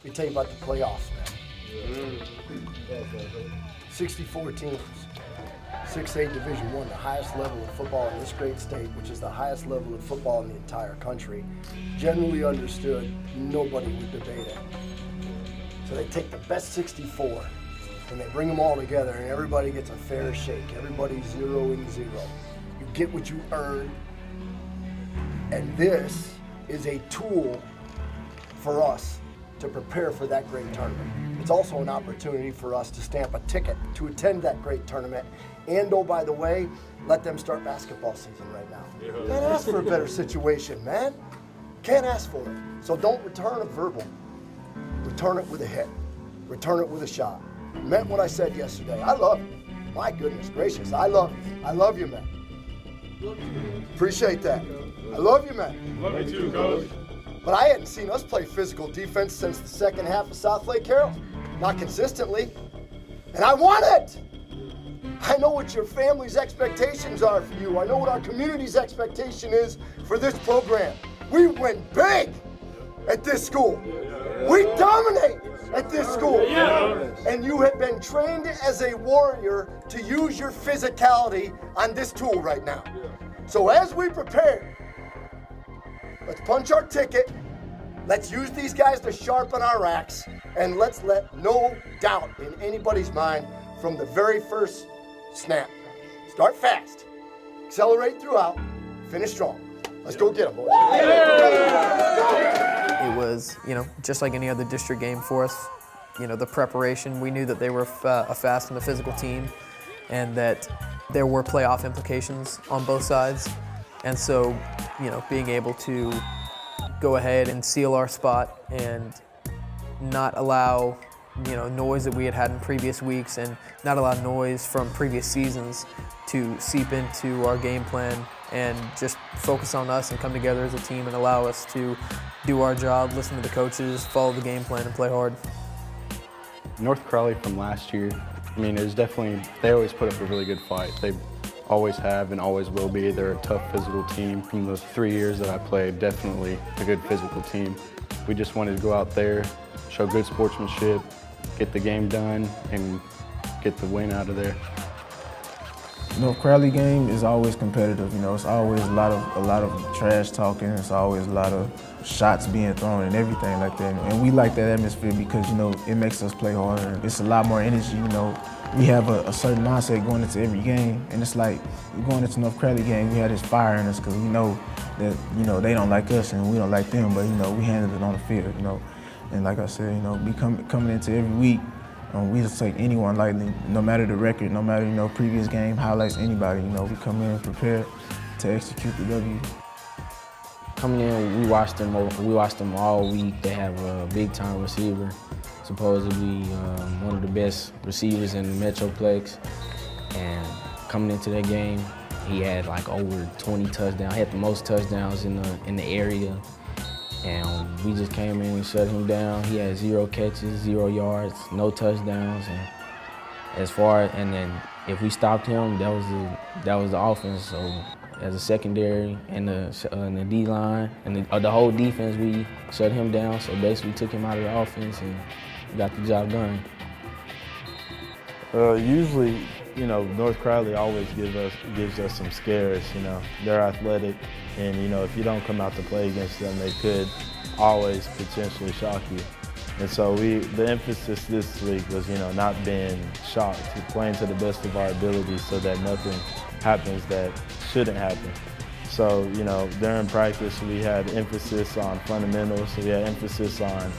me tell you about the playoffs, man. 64 teams, 6A Division I, the highest level of football in this great state, which is the highest level of football in the entire country. Generally understood, nobody would debate it. So they take the best 64 and they bring them all together and everybody gets a fair shake. Everybody's 0-0. You get what you earn. And this is a tool for us to prepare for that great tournament. It's also an opportunity for us to stamp a ticket to attend that great tournament. And oh, by the way, let them start basketball season right now. Can't ask for a better situation, man. Can't ask for it. So don't return a verbal. Return it with a hit. Return it with a shot. Meant what I said yesterday. I love you. My goodness gracious, I love you. I love you, man. Appreciate that. I love you, man. Love you too, Coach. But I hadn't seen us play physical defense since the second half of South Lake Carroll. Not consistently. And I want it. I know what your family's expectations are for you. I know what our community's expectation is for this program. We win big at this school. We dominate at this school. And you have been trained as a warrior to use your physicality on this tool right now. So as we prepare, let's punch our ticket. Let's use these guys to sharpen our axe. And let's let no doubt in anybody's mind from the very first snap. Start fast. Accelerate throughout. Finish strong. Let's go get them, boys. It was, just like any other district game for us. The preparation, we knew that they were a fast and a physical team and that there were playoff implications on both sides. And so, being able to go ahead and seal our spot and not allow, noise that we had in previous weeks and not allow noise from previous seasons to seep into our game plan and just focus on us and come together as a team and allow us to do our job, listen to the coaches, follow the game plan, and play hard. North Crowley from last year, they always put up a really good fight. They always have and always will be. They're a tough physical team. From the 3 years that I played, definitely a good physical team. We just wanted to go out there, show good sportsmanship, get the game done, and get the win out of there. North Crowley game is always competitive. It's always a lot of trash talking. It's always a lot of shots being thrown and everything like that. And we like that atmosphere because it makes us play harder. It's a lot more energy. We have a certain mindset going into every game, and it's like we're going into North Crowley game. We have this fire in us because we know that they don't like us and we don't like them, but we handle it on the field. And like I said, coming into every week. We just take anyone lightly, no matter the record, no matter, previous game, highlights, anybody. We come in prepared to execute the W. Coming in, we watched them all week. They have a big-time receiver, supposedly one of the best receivers in the Metroplex. And coming into that game, he had like over 20 touchdowns. He had the most touchdowns in the area. And we just came in and shut him down. He had 0 catches, 0 yards, no touchdowns. And then if we stopped him, that was the offense. So as a secondary and the D-line and the whole defense, we shut him down. So basically took him out of the offense and got the job done. Usually, North Crowley always gives us some scares. They're athletic, and if you don't come out to play against them, they could always potentially shock you. And so the emphasis this week was, not being shocked, playing to the best of our ability so that nothing happens that shouldn't happen. So, during practice, we had emphasis on fundamentals. So we had emphasis on,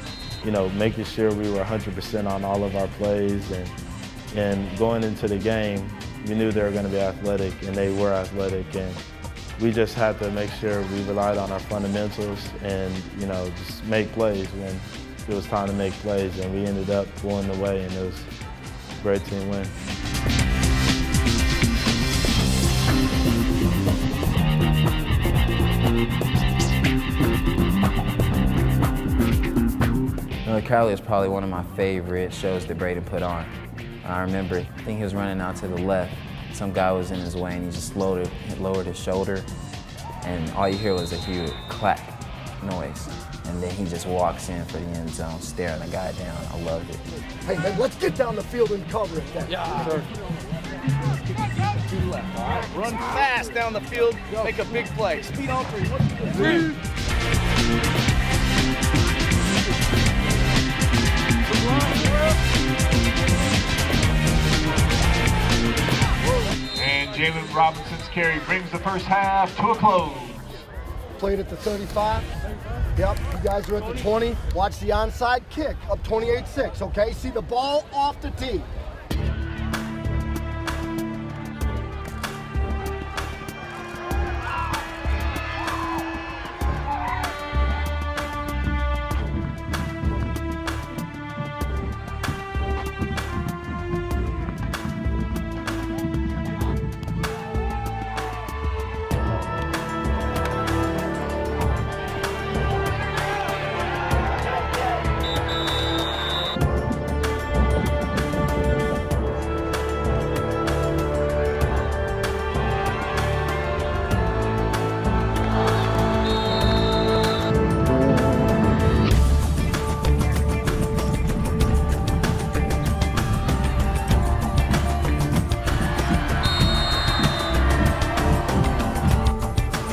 making sure we were 100% on all of our plays. And going into the game, we knew they were going to be athletic, and they were athletic. And we just had to make sure we relied on our fundamentals and, just make plays when it was time to make plays. And we ended up pulling the way, and it was a great team win. North Crowley is probably one of my favorite shows that Braden put on. I remember, I think he was running out to the left. Some guy was in his way and he just lowered his shoulder, and all you hear was a huge clack noise. And then he just walks in for the end zone, staring the guy down. I loved it. Hey, man, let's get down the field and cover it then. Yeah. To the left, all right? Run fast down the field, make a big play. Speed on 3. 1, 2, 3. And Jalen Robinson's carry brings the first half to a close. Played at the 35. Yep, you guys are at the 20. Watch the onside kick up 28-6, okay? See the ball off the tee.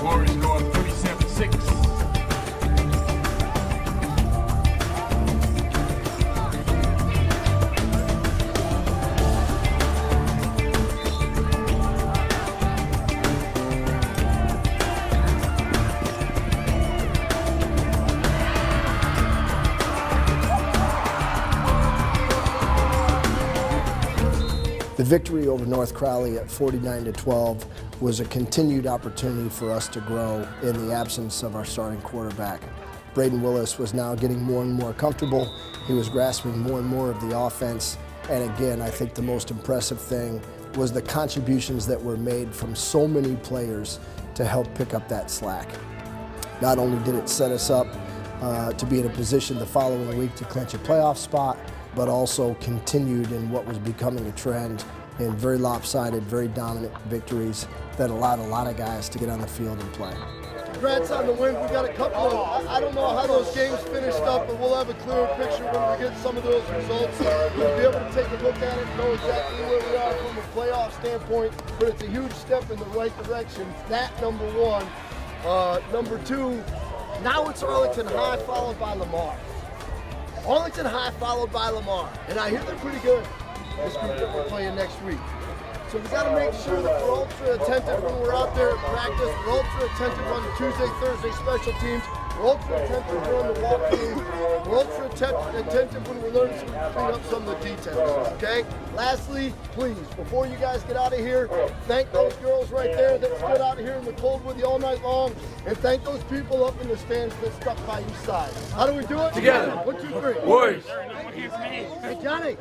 Warriors go up 37-6. The victory over North Crowley at 49-12 was a continued opportunity for us to grow in the absence of our starting quarterback. Braden Willis was now getting more and more comfortable. He was grasping more and more of the offense. And again, I think the most impressive thing was the contributions that were made from so many players to help pick up that slack. Not only did it set us up to be in a position the following week to clinch a playoff spot, but also continued in what was becoming a trend in very lopsided, very dominant victories that allowed a lot of guys to get on the field and play. Congrats on the win. We got a couple of, I don't know how those games finished up, but we'll have a clearer picture when we get some of those results. We'll be able to take a look at it and know exactly where we are from a playoff standpoint, but it's a huge step in the right direction. That, number one. Number two, now it's Arlington High followed by Lamar. Arlington High followed by Lamar. And I hear they're pretty good, this group that we're playing next week. So we got to make sure that we're ultra attentive when we're out there at practice. We're ultra attentive on the Tuesday, Thursday special teams. We're ultra attentive during the walkthrough. We're ultra attentive when we're learning to clean up some of the details, okay? Lastly, please, before you guys get out of here, thank those girls right there that stood out here in the cold with you all night long, and thank those people up in the stands that stuck by each side. How do we do it? Together. 1, 2, 3. Warriors. Hey, Johnny.